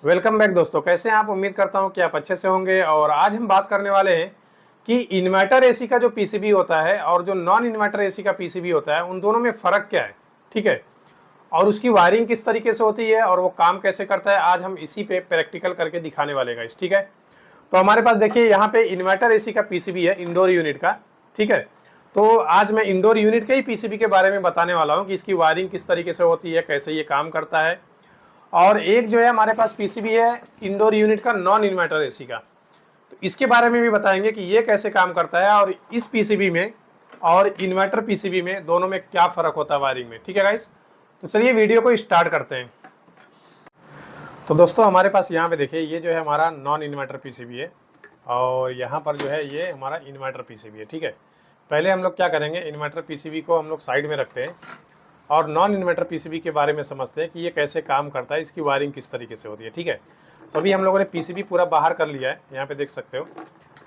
Welcome back दोस्तों, कैसे हैं आप। उम्मीद करता हूं कि आप अच्छे से होंगे। और आज हम बात करने वाले हैं कि इन्वर्टर एसी का जो पीसीबी होता है और जो नॉन इन्वर्टर एसी का पीसीबी होता है, उन दोनों में फ़र्क क्या है। ठीक है, और उसकी वायरिंग किस तरीके से होती है और वो काम कैसे करता है, आज हम इसी पे प्रैक्टिकल करके दिखाने वाले गाइस। ठीक है, तो हमारे पास देखिए यहाँ पे इन्वर्टर एसी का पीसीबी है, इंडोर यूनिट का। ठीक है, तो आज मैं इंडोर यूनिट के ही पीसीबी के बारे में बताने वाला हूँ कि इसकी वायरिंग किस तरीके से होती है, कैसे ये काम करता है। और एक जो है हमारे पास पीसीबी है इंडोर यूनिट का, नॉन इन्वर्टर एसी का, तो इसके बारे में भी बताएंगे कि ये कैसे काम करता है और इस पीसीबी में और इन्वर्टर पीसीबी में दोनों में क्या फ़र्क होता है वायरिंग में। ठीक है गाइस, तो चलिए वीडियो को स्टार्ट करते हैं। तो दोस्तों हमारे पास यहाँ पे देखिए, ये जो है हमारा नॉन इन्वर्टर पीसीबी है और यहाँ पर जो है ये हमारा इन्वर्टर पीसीबी है। ठीक है, पहले हम लोग क्या करेंगे, इन्वर्टर पीसीबी को हम लोग साइड में रखते हैं और नॉन इन्वर्टर पीसीबी के बारे में समझते हैं कि ये कैसे काम करता है, इसकी वायरिंग किस तरीके से होती है। ठीक है, तो अभी हम लोगों ने पीसीबी पूरा बाहर कर लिया है, यहाँ पे देख सकते हो।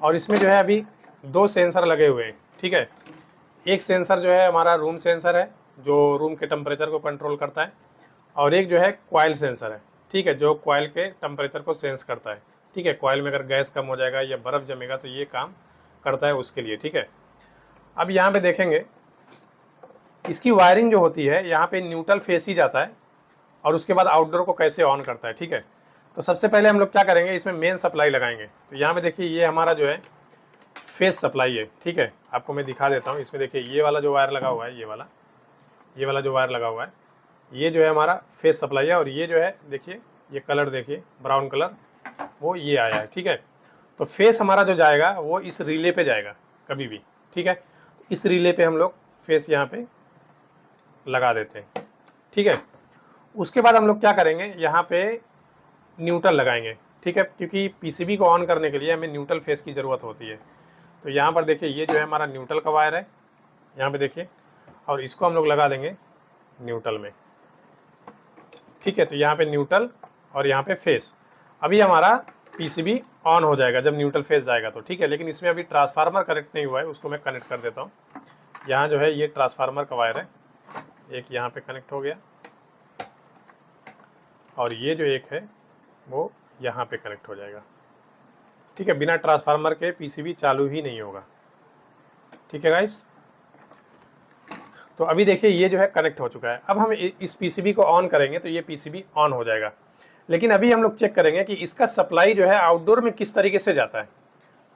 और इसमें जो है अभी दो सेंसर लगे हुए हैं। ठीक है, एक सेंसर जो है हमारा रूम सेंसर है, जो रूम के टेम्परेचर को कंट्रोल करता है, और एक जो है कॉइल सेंसर है। ठीक है, जो कॉइल के टेम्परेचर को सेंस करता है। ठीक है, कॉइल में अगर गैस कम हो जाएगा या बर्फ़ जमेगा तो ये काम करता है उसके लिए। ठीक है, अब यहाँ पे देखेंगे इसकी वायरिंग जो होती है, यहाँ पे न्यूट्रल फेस ही जाता है और उसके बाद आउटडोर को कैसे ऑन करता है। ठीक है, तो सबसे पहले हम लोग क्या करेंगे, इसमें मेन सप्लाई लगाएंगे। तो यहाँ पे देखिए ये हमारा जो है फेस सप्लाई है। ठीक है, आपको मैं दिखा देता हूँ। इसमें देखिए ये वाला जो वायर लगा हुआ है, ये वाला जो वायर लगा हुआ है, ये जो है हमारा फेस सप्लाई है। और ये जो है देखिए, ये कलर देखिए ब्राउन कलर, वो ये आया है। ठीक है, तो फेस हमारा जो जाएगा वो इस रिले पे जाएगा कभी भी। ठीक है, तो इस रिले पे हम लोग फेस यहाँ पे लगा देते हैं। ठीक है, उसके बाद हम लोग क्या करेंगे, यहाँ पे न्यूट्रल लगाएंगे। ठीक है, क्योंकि पीसीबी को ऑन करने के लिए हमें न्यूट्रल फेस की ज़रूरत होती है। तो यहाँ पर देखिए ये जो है हमारा न्यूट्रल का वायर है, यहाँ पे देखिए, और इसको हम लोग लगा देंगे न्यूट्रल में। ठीक है, तो यहाँ पे न्यूट्रल और यहाँ पे फेस। अभी हमारा पीसीबी ऑन हो जाएगा जब न्यूट्रल फेस जाएगा तो। ठीक है, लेकिन इसमें अभी ट्रांसफार्मर कनेक्ट नहीं हुआ है, उसको मैं कनेक्ट कर देता हूँ। यहाँ जो है ये ट्रांसफार्मर का वायर है, एक यहाँ पे कनेक्ट हो गया और ये जो एक है वो यहाँ पे कनेक्ट हो जाएगा। ठीक है, बिना ट्रांसफार्मर के पीसीबी चालू ही नहीं होगा। ठीक है गाइस, तो अभी देखिए ये जो है कनेक्ट हो चुका है। अब हम इस पीसीबी को ऑन करेंगे तो ये पीसीबी ऑन हो जाएगा। लेकिन अभी हम लोग चेक करेंगे कि इसका सप्लाई जो है आउटडोर में किस तरीके से जाता है।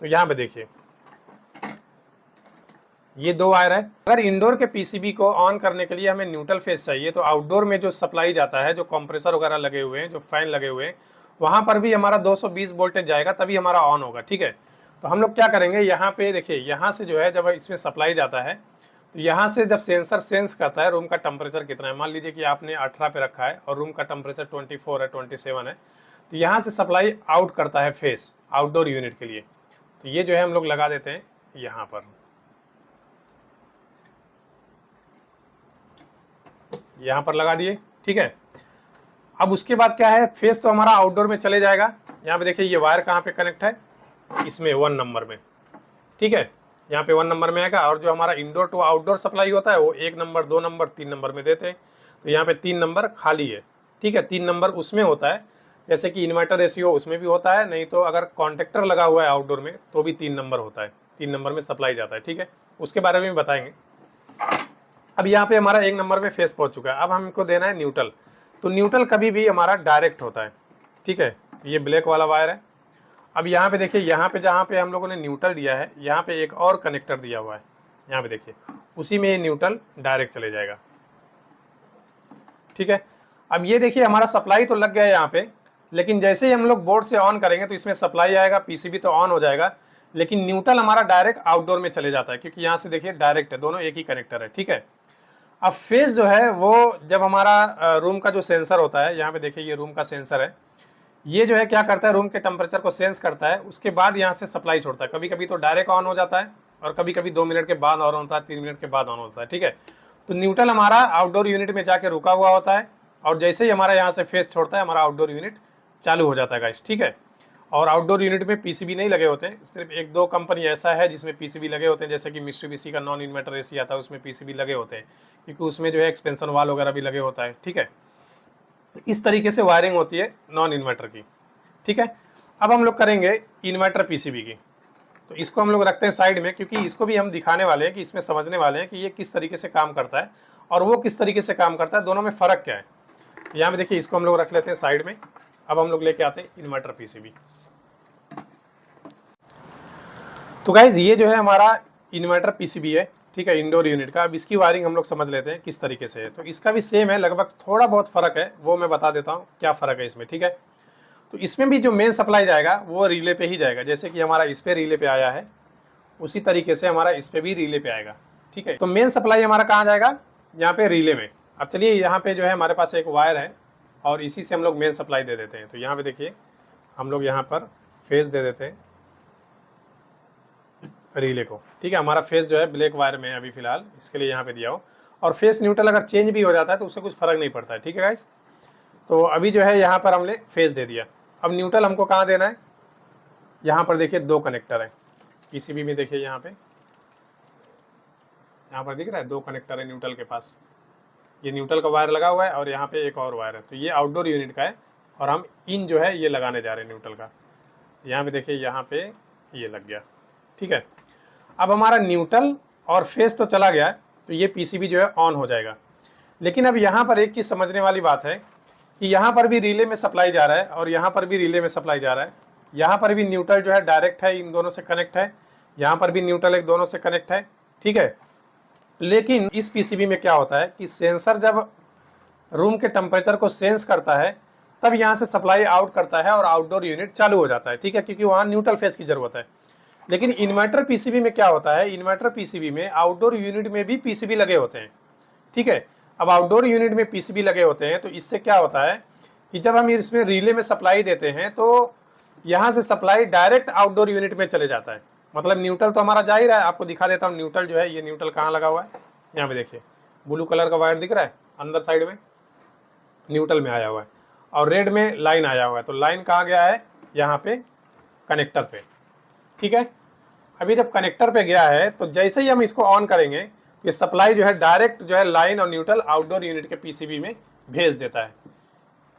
तो यहाँ पे देखिए ये दो वायर है। अगर इंडोर के पीसीबी को ऑन करने के लिए हमें न्यूट्रल फेस चाहिए तो आउटडोर में जो सप्लाई जाता है, जो कंप्रेसर वगैरह लगे हुए हैं, जो फैन लगे हुए हैं, वहाँ पर भी हमारा 220 वोल्टेज जाएगा, तभी हमारा ऑन होगा। ठीक है, तो हम लोग क्या करेंगे, यहाँ पे देखिए, यहाँ से जो है जब इसमें सप्लाई जाता है तो यहाँ से जब सेंसर सेंस करता है रूम का टेम्परेचर कितना है, मान लीजिए कि आपने 18 पे रखा है और रूम का टेम्परेचर 24 है, 27 है, तो यहाँ से सप्लाई आउट करता है फेस आउटडोर यूनिट के लिए। तो ये जो है हम लोग लगा देते हैं यहाँ पर, यहाँ पर लगा दिए। ठीक है, अब उसके बाद क्या है, फेस तो हमारा आउटडोर में चले जाएगा। यहाँ पे देखिए ये वायर कहाँ पे कनेक्ट है, इसमें 1 नंबर में। ठीक है, यहाँ पे 1 नंबर में आएगा। और जो हमारा इंडोर टू आउटडोर सप्लाई होता है वो 1 नंबर, 2 नंबर, 3 नंबर में देते हैं। तो यहाँ पे 3 नंबर खाली है। ठीक है, 3 नंबर उसमें होता है, जैसे कि इन्वर्टर एसी हो उसमें भी होता है, नहीं तो अगर कॉन्टेक्टर लगा हुआ है आउटडोर में तो भी 3 नंबर होता है, 3 नंबर में सप्लाई जाता है। ठीक है, उसके बारे में भी बताएंगे। अब यहाँ पे हमारा 1 नंबर में फेस पहुँच चुका है। अब हमको देना है न्यूट्रल। तो न्यूट्रल कभी भी हमारा डायरेक्ट होता है। ठीक है, ये ब्लैक वाला वायर है। अब यहाँ पे देखिए, यहाँ पे जहाँ पे हम लोगों ने न्यूट्रल दिया है, यहाँ पे एक और कनेक्टर दिया हुआ है, यहाँ पे देखिए, उसी में ये न्यूट्रल डायरेक्ट चले जाएगा। ठीक है, अब ये देखिए हमारा सप्लाई तो लग गया है यहाँ पे, लेकिन जैसे ही हम लोग बोर्ड से ऑन करेंगे तो इसमें सप्लाई आएगा, पीसीबी तो ऑन हो जाएगा, लेकिन न्यूट्रल हमारा डायरेक्ट आउटडोर में चले जाता है, क्योंकि यहाँ से देखिए डायरेक्ट है, दोनों एक ही कनेक्टर है। ठीक है, अब फेस जो है वो जब हमारा रूम का जो सेंसर होता है, यहाँ पे देखिए ये रूम का सेंसर है, ये जो है क्या करता है, रूम के टेम्परेचर को सेंस करता है, उसके बाद यहाँ से सप्लाई छोड़ता है। कभी कभी तो डायरेक्ट ऑन हो जाता है और कभी कभी 2 मिनट के बाद ऑन होता है, 3 मिनट के बाद ऑन होता है। ठीक है, तो न्यूट्रल हमारा आउटडोर यूनिट में जाके रुका हुआ होता है और जैसे ही हमारा यहाँ से फेस छोड़ता है हमारा आउटडोर यूनिट चालू हो जाता है गाइस। ठीक है, और आउटडोर यूनिट में पीसीबी नहीं लगे होते हैं, सिर्फ 1-2 कंपनी ऐसा है जिसमें पीसीबी लगे होते हैं, जैसे कि मित्सुबिशी का नॉन इन्वर्टर एसी आता है, उसमें पीसीबी लगे होते हैं, क्योंकि उसमें जो है एक्सपेंशन वाल वगैरह भी लगे होता है। ठीक है, तो इस तरीके से वायरिंग होती है नॉन इन्वर्टर की, ठीक है। अब हम लोग करेंगे इन्वर्टर पीसीबी की। तो इसको हम लोग रखते हैं साइड में, क्योंकि इसको भी हम दिखाने वाले हैं कि इसमें समझने वाले हैं कि ये किस तरीके से काम करता है और वो किस तरीके से काम करता है, दोनों में फ़र्क क्या है। यहाँ पे देखिए, इसको हम लोग रख लेते हैं साइड में। अब हम लोग लेके आते हैं इन्वर्टर पीसीबी। तो गाइज ये जो है हमारा इन्वर्टर पीसीबी है, ठीक है, इंडोर यूनिट का। अब इसकी वायरिंग हम लोग समझ लेते हैं किस तरीके से है। तो इसका भी सेम है, लगभग थोड़ा बहुत फ़र्क है, वो मैं बता देता हूँ क्या फ़र्क है इसमें, ठीक है। तो इसमें भी जो मेन सप्लाई जाएगा वो रिले पे ही जाएगा। जैसे कि हमारा इस पे रिले पे आया है, उसी तरीके से हमारा इस पे भी रिले पे आएगा, ठीक है। तो मेन सप्लाई हमारा कहाँ जाएगा? यहाँ पे रिले में। अब चलिए, यहाँ पे जो है हमारे पास एक वायर है और इसी से हम लोग मेन सप्लाई दे देते हैं। तो यहाँ पे देखिए, हम लोग यहाँ पर फेज दे देते हैं रिले को, ठीक है। हमारा फेस जो है ब्लैक वायर में है अभी फिलहाल, इसके लिए यहाँ पे दिया हो। और फेस न्यूट्रल अगर चेंज भी हो जाता है तो उससे कुछ फ़र्क नहीं पड़ता है, ठीक है गाइस। तो अभी जो है यहाँ पर हमने फेस दे दिया। अब न्यूट्रल हमको कहाँ देना है? यहाँ पर देखिए 2 कनेक्टर है पीसीबी में। देखिए यहाँ पर दिख रहा है 2 कनेक्टर है न्यूट्रल के पास। ये न्यूट्रल का वायर लगा हुआ है और यहाँ पे एक और वायर है। तो ये आउटडोर यूनिट का है और हम इन जो है ये लगाने जा रहे हैं न्यूट्रल का। यहाँ पे देखिए, यहाँ पे ये लग गया, ठीक है। अब हमारा न्यूट्रल और फेस तो चला गया है, तो ये पीसीबी जो है ऑन हो जाएगा। लेकिन अब यहाँ पर एक चीज़ समझने वाली बात है कि यहाँ पर भी रिले में सप्लाई जा रहा है और यहाँ पर भी रिले में सप्लाई जा रहा है। यहाँ पर भी न्यूट्रल जो है डायरेक्ट है, इन दोनों से कनेक्ट है। यहाँ पर भी न्यूट्रल एक दोनों से कनेक्ट है, ठीक है। लेकिन इस पीसीबी में क्या होता है कि सेंसर जब रूम के टेम्परेचर को सेंस करता है तब यहाँ से सप्लाई आउट करता है और आउटडोर यूनिट चालू हो जाता है, ठीक है, क्योंकि वहाँ न्यूट्रल फेस की जरूरत है। लेकिन इन्वर्टर पीसीबी में क्या होता है? इन्वर्टर पीसीबी में आउटडोर यूनिट में भी पीसीबी लगे होते हैं, ठीक है। अब आउटडोर यूनिट में पीसीबी लगे होते हैं तो इससे क्या होता है कि जब हम इसमें रिले में सप्लाई देते हैं तो यहाँ से सप्लाई डायरेक्ट आउटडोर यूनिट में चले जाता है। मतलब न्यूट्रल तो हमारा जा ही रहा है। आपको दिखा देता हूँ न्यूट्रल जो है, ये न्यूट्रल कहाँ लगा हुआ है। यहाँ पे देखिए, ब्लू कलर का वायर दिख रहा है अंदर साइड में, न्यूट्रल में आया हुआ है और रेड में लाइन आया हुआ है। तो लाइन कहाँ गया है? यहाँ पे कनेक्टर पे, ठीक है। अभी जब कनेक्टर पे गया है तो जैसे ही हम इसको ऑन करेंगे, ये सप्लाई जो है डायरेक्ट जो है लाइन और न्यूट्रल आउटडोर यूनिट के पीसीबी में भेज देता है।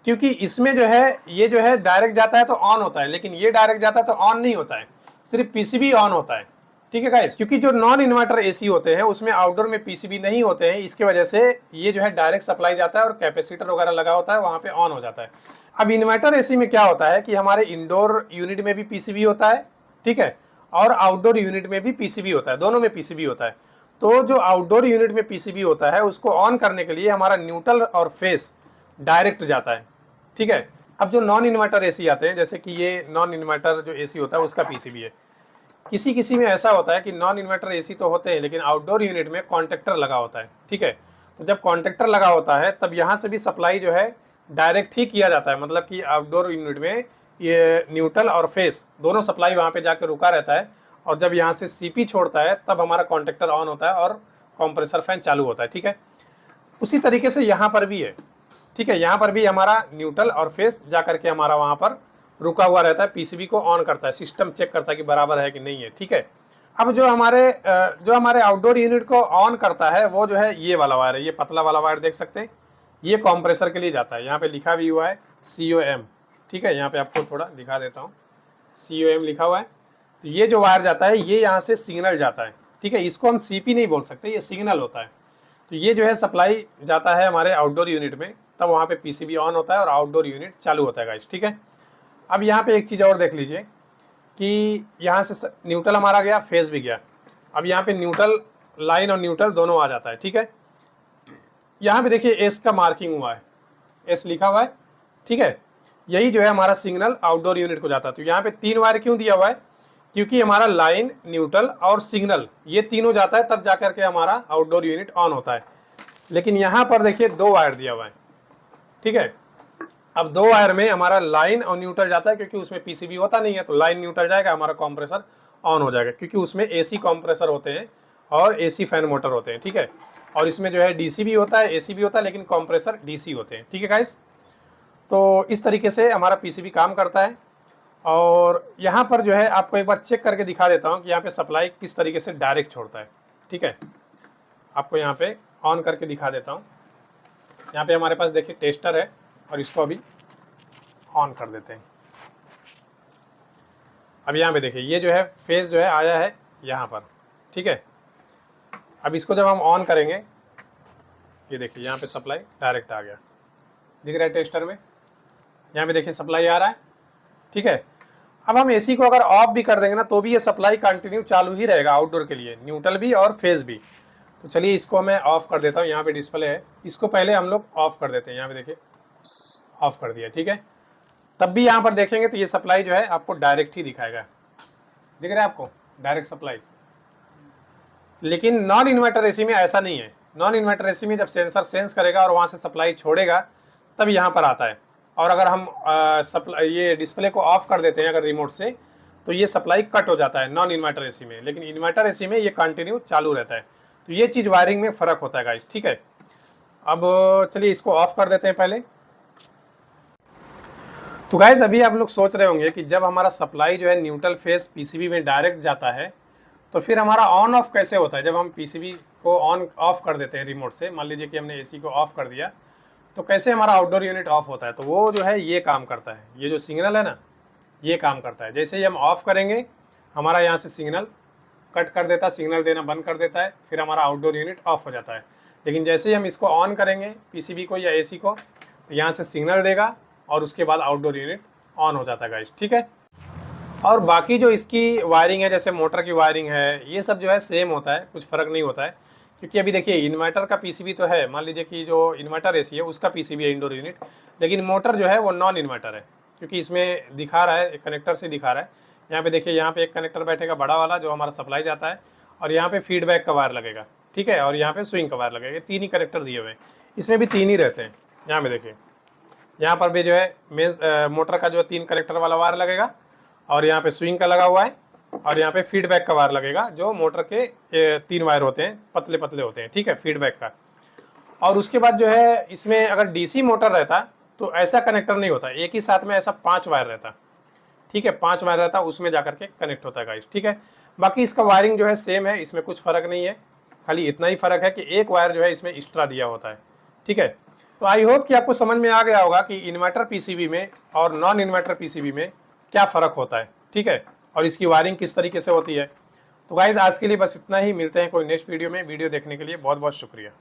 क्योंकि इसमें जो है ये जो है डायरेक्ट जाता है तो ऑन होता है, लेकिन ये डायरेक्ट जाता है तो ऑन नहीं होता है, सिर्फ पीसीबी ऑन होता है, ठीक है गाइस। क्योंकि जो नॉन इन्वर्टर एसी होते हैं उसमें आउटडोर में पीसीबी नहीं होते हैं, इसके वजह से ये जो है डायरेक्ट सप्लाई जाता है और कैपेसिटर वगैरह लगा होता है वहाँ पे ऑन हो जाता है। अब इन्वर्टर एसी में क्या होता है कि हमारे इंडोर यूनिट में भी पीसीबी होता है, ठीक है, और आउटडोर यूनिट में भी पीसीबी होता है, दोनों में पीसीबी होता है। तो जो आउटडोर यूनिट में पीसीबी होता है उसको ऑन करने के लिए हमारा न्यूट्रल और फेस डायरेक्ट जाता है, ठीक है। अब जो नॉन इन्वर्टर एसी आते हैं, जैसे कि ये नॉन इन्वर्टर जो एसी होता है उसका पीसीबी है। किसी किसी में ऐसा होता है कि नॉन इन्वर्टर एसी तो होते हैं लेकिन आउटडोर यूनिट में कॉन्ट्रैक्टर लगा होता है, ठीक है। तो जब कॉन्ट्रैक्टर लगा होता है तब यहाँ से भी सप्लाई जो है डायरेक्ट ही किया जाता है। मतलब कि आउटडोर यूनिट में ये न्यूट्रल और फेस दोनों सप्लाई वहाँ पे जाकर रुका रहता है और जब यहाँ से सीपी छोड़ता है तब हमारा कॉन्ट्रैक्टर ऑन होता है और कंप्रेसर फैन चालू होता है, ठीक है। उसी तरीके से यहाँ पर भी है, ठीक है। यहाँ पर भी हमारा न्यूट्रल और फेस जा करके हमारा वहाँ पर रुका हुआ रहता है, पीसीबी को ऑन करता है, सिस्टम चेक करता है कि बराबर है कि नहीं है, ठीक है। अब जो हमारे आउटडोर यूनिट को ऑन करता है वो जो है ये वाला वायर है, ये पतला वाला वायर देख सकते हैं, ये कंप्रेसर के लिए जाता है। यहाँ पे लिखा भी हुआ है COM, ठीक है। यहाँ पे आपको थोड़ा दिखा देता हूँ, COM लिखा हुआ है। तो ये जो वायर जाता है ये यहाँ से सिग्नल जाता है, ठीक है। इसको हम CP नहीं बोल सकते, ये सिग्नल होता है। तो ये जो है सप्लाई जाता है हमारे आउटडोर यूनिट में, तब वहाँ पे पीसीबी ऑन होता है और आउटडोर यूनिट चालू होता है गाइस, ठीक है। अब यहाँ पे एक चीज़ और देख लीजिए कि यहाँ से न्यूट्रल हमारा गया, फेज भी गया। अब यहाँ पे न्यूट्रल लाइन और न्यूट्रल दोनों आ जाता है, ठीक है। यहाँ पे देखिए एस का मार्किंग हुआ है, एस लिखा हुआ है, ठीक है। यही जो है हमारा सिग्नल आउटडोर यूनिट को जाता है। तो यहाँ पे 3 वायर क्यों दिया हुआ है? क्योंकि हमारा लाइन, न्यूट्रल और सिग्नल ये तीनों जाता है तब जाकर के हमारा आउटडोर यूनिट ऑन होता है। लेकिन यहाँ पर देखिए 2 वायर दिया हुआ है, ठीक है। अब 2 वायर में हमारा लाइन और न्यूट्रल जाता है, क्योंकि उसमें पीसीबी होता नहीं है तो लाइन न्यूट्रल जाएगा, हमारा कंप्रेसर ऑन हो जाएगा, क्योंकि उसमें एसी कंप्रेसर होते हैं और एसी फैन मोटर होते हैं, ठीक है। और इसमें जो है डीसी भी होता है, एसी भी होता है, लेकिन कंप्रेसर डीसी होते हैं, ठीक है गाइस। तो इस तरीके से हमारा पीसीबी काम करता है। और यहाँ पर जो है आपको एक बार चेक करके दिखा देता हूँ कि यहाँ पे सप्लाई किस तरीके से डायरेक्ट छोड़ता है, ठीक है। आपको यहाँ पे ऑन करके दिखा देता हूँ। यहाँ पे हमारे पास देखिए टेस्टर है, और इसको अभी ऑन कर देते हैं। अब यहाँ पे देखिए ये जो है फेज जो है आया है यहाँ पर, ठीक है। अब इसको जब हम ऑन करेंगे, ये देखिए यहाँ पे सप्लाई डायरेक्ट आ गया, दिख रहा है टेस्टर में, यहाँ पे देखिए सप्लाई आ रहा है, ठीक है। अब हम एसी को अगर ऑफ भी कर देंगे ना तो भी ये सप्लाई कंटिन्यू चालू ही रहेगा आउटडोर के लिए, न्यूट्रल भी और फेज भी। तो चलिए इसको मैं ऑफ कर देता हूँ, यहाँ पे डिस्प्ले है, इसको पहले हम लोग ऑफ कर देते हैं। यहाँ पे देखिए ऑफ कर दिया, ठीक है। तब भी यहाँ पर देखेंगे तो ये सप्लाई जो है आपको डायरेक्ट ही दिखाएगा, दिख रहा है आपको डायरेक्ट सप्लाई। लेकिन नॉन इन्वर्टर एसी में ऐसा नहीं है। नॉन इन्वर्टर एसी में जब सेंसर सेंस करेगा और वहाँ से सप्लाई छोड़ेगा तब यहाँ पर आता है। और अगर हम ये डिस्प्ले को ऑफ कर देते हैं अगर रिमोट से, तो ये सप्लाई कट हो जाता है नॉन इन्वर्टर एसी में। लेकिन इन्वर्टर एसी में ये कंटिन्यू चालू रहता है। तो ये चीज़ वायरिंग में फ़र्क होता है गाइस, ठीक है। अब चलिए इसको ऑफ कर देते हैं पहले। तो गाइस अभी आप लोग सोच रहे होंगे कि जब हमारा सप्लाई जो है न्यूट्रल फेज पीसीबी में डायरेक्ट जाता है तो फिर हमारा ऑन ऑफ कैसे होता है। जब हम पीसीबी को ऑन ऑफ कर देते हैं रिमोट से, मान लीजिए कि हमने एसी को ऑफ कर दिया, तो कैसे हमारा आउटडोर यूनिट ऑफ होता है। तो वो जो है ये काम करता है, ये जो सिग्नल है ना ये काम करता है। जैसे ही हम ऑफ करेंगे हमारा यहाँ से सिग्नल कट कर देता है, सिग्नल देना बंद कर देता है, फिर हमारा आउटडोर यूनिट ऑफ हो जाता है। लेकिन जैसे ही हम इसको ऑन करेंगे पीसीबी को या एसी को, तो यहाँ से सिग्नल देगा और उसके बाद आउटडोर यूनिट ऑन हो जाता है गाइस, ठीक है। और बाकी जो इसकी वायरिंग है, जैसे मोटर की वायरिंग है, ये सब जो है सेम होता है, कुछ फ़र्क नहीं होता है। क्योंकि अभी देखिए इन्वर्टर का पीसीबी तो है, मान लीजिए कि जो इन्वर्टर एसी है उसका पीसीबी है इंडोर यूनिट, लेकिन मोटर जो है वो नॉन इन्वर्टर है। क्योंकि इसमें दिखा रहा है, एक कनेक्टर से दिखा रहा है। यहाँ पे देखिए, यहाँ पे एक कनेक्टर बैठेगा बड़ा वाला जो हमारा सप्लाई जाता है, और यहाँ पे फीडबैक का वायर लगेगा, ठीक है, और यहाँ पे स्विंग का वायर लगेगा। तीन ही कनेक्टर दिए हुए हैं, इसमें भी तीन ही रहते हैं। यहाँ पे देखिए, यहाँ पर भी जो है मेन मोटर का जो 3 कनेक्टर वाला वायर लगेगा, और यहाँ पे स्विंग का लगा हुआ है, और यहाँ पे फीडबैक का वायर लगेगा जो मोटर के 3 वायर होते हैं, पतले पतले होते हैं, ठीक है, फीडबैक का। और उसके बाद जो है इसमें अगर डीसी मोटर रहता तो ऐसा कनेक्टर नहीं होता, एक ही साथ में ऐसा 5 वायर रहता, ठीक है, 5 वायर रहता, उसमें जाकर के कनेक्ट होता है गाइस, ठीक है। बाकी इसका वायरिंग जो है सेम है, इसमें कुछ फर्क नहीं है, खाली इतना ही फर्क है कि एक वायर जो है इसमें एक्स्ट्रा दिया होता है, ठीक है। तो आई होप कि आपको समझ में आ गया होगा कि इन्वर्टर पीसीबी में और नॉन इन्वर्टर पीसीबी में क्या फ़र्क होता है, ठीक है, और इसकी वायरिंग किस तरीके से होती है। तो गाइस आज के लिए बस इतना ही, मिलते हैं कोई नेक्स्ट वीडियो में। वीडियो देखने के लिए बहुत बहुत शुक्रिया।